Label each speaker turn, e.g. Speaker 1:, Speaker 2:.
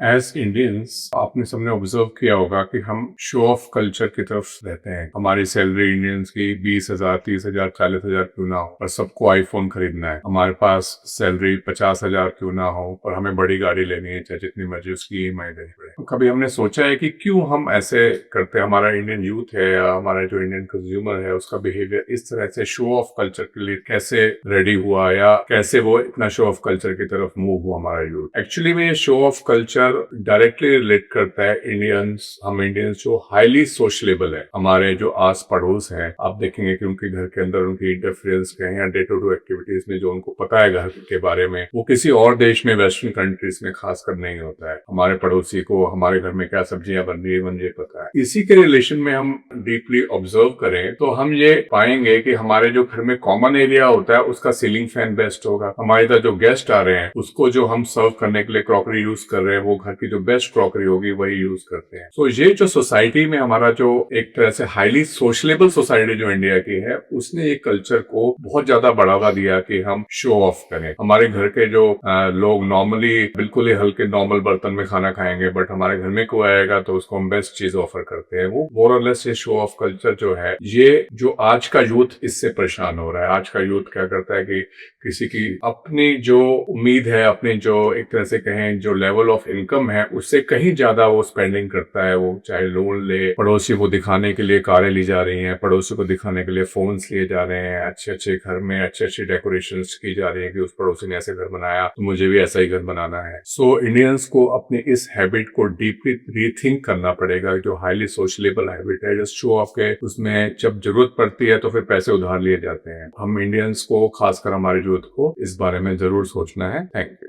Speaker 1: As Indians आपने सबने observe किया होगा कि हम शो ऑफ कल्चर की तरफ रहते हैं। हमारी सैलरी इंडियंस की 20,000, 30,000, 40,000 क्यों ना हो, पर सबको आईफोन खरीदना है। हमारे पास सैलरी 50,000 क्यों ना हो, पर हमें बड़ी गाड़ी लेनी है, चाहे जितनी मर्जी उसकी ईएमआई देनी पड़े। तो कभी हमने सोचा है कि क्यों हम ऐसे करते हैं? हमारा इंडियन यूथ है या हमारा जो इंडियन कंज्यूमर है उसका बिहेवियर इस तरह से शो ऑफ कल्चर के लिए कैसे रेडी हुआ, या कैसे वो इतना शो ऑफ कल्चर की तरफ मूव हुआ हमारा यूथ? एक्चुअली में ये show off culture directly relate करता है हम इंडियंस जो हाईली सोशलेबल है। हमारे जो आस पड़ोस है, आप देखेंगे कि उनके घर के अंदर उनकी इंटरफेरेंस के या डे टू डे एक्टिविटीज में जो उनको पता है घर के बारे में, वो किसी और देश में, वेस्टर्न कंट्रीज में खासकर नहीं होता है। हमारे पड़ोसी को हमारे घर में क्या सब्जियां बन रही है मुझे पता है। इसी के रिलेशन में हम डीपली ऑब्जर्व करें तो हम ये पाएंगे कि हमारे जो घर में कॉमन एरिया होता है उसका सीलिंग फैन बेस्ट होगा। हमारे इधर जो गेस्ट आ रहे हैं उसको जो हम सर्व करने के लिए क्रॉकरी यूज कर रहे हैं, वो घर की जो बेस्ट क्रॉकरी होगी वही यूज करते हैं। तो ये जो सोसाइटी में हमारा जो एक तरह से हाईली सोशलेबल सोसाइटी जो इंडिया की है, उसने एक कल्चर को बहुत ज्यादा बढ़ावा दिया कि हम शो ऑफ करें। हमारे घर के जो लोग नॉर्मली बिल्कुल ही हल्के नॉर्मल बर्तन में खाना खाएंगे, बट हमारे घर में कोई आएगा तो उसको हम बेस्ट चीज ऑफर करते हैं। वो मोर और लेस ये शो ऑफ कल्चर जो है, ये जो आज का यूथ इससे परेशान हो रहा है। आज का यूथ क्या करता है कि किसी की अपनी जो उम्मीद है, अपनी जो एक तरह से कहें जो लेवल ऑफ इनकम है, उससे कहीं ज्यादा वो स्पेंडिंग करता है। वो चाहे लोन ले, पड़ोसी को दिखाने के लिए कारें ली जा रही हैं, पड़ोसी को दिखाने के लिए फोन्स लिए जा रहे हैं, अच्छे अच्छे घर में अच्छे अच्छे डेकोरेशन की जा रही है कि उस पड़ोसी ने ऐसे घर बनाया तो मुझे भी ऐसा ही घर बनाना है। सो इंडियंस को अपनी इस हैबिट को डीपली रीथिंक करना पड़ेगा, जो हाईली सोशलेबल हैबिट है, जस्ट शो ऑफ के उसमें जब जरूरत पड़ती है तो फिर पैसे उधार लिए जाते हैं। हम इंडियंस को, खासकर हमारे यूथ को, इस बारे में जरूर सोचना है। Thank you.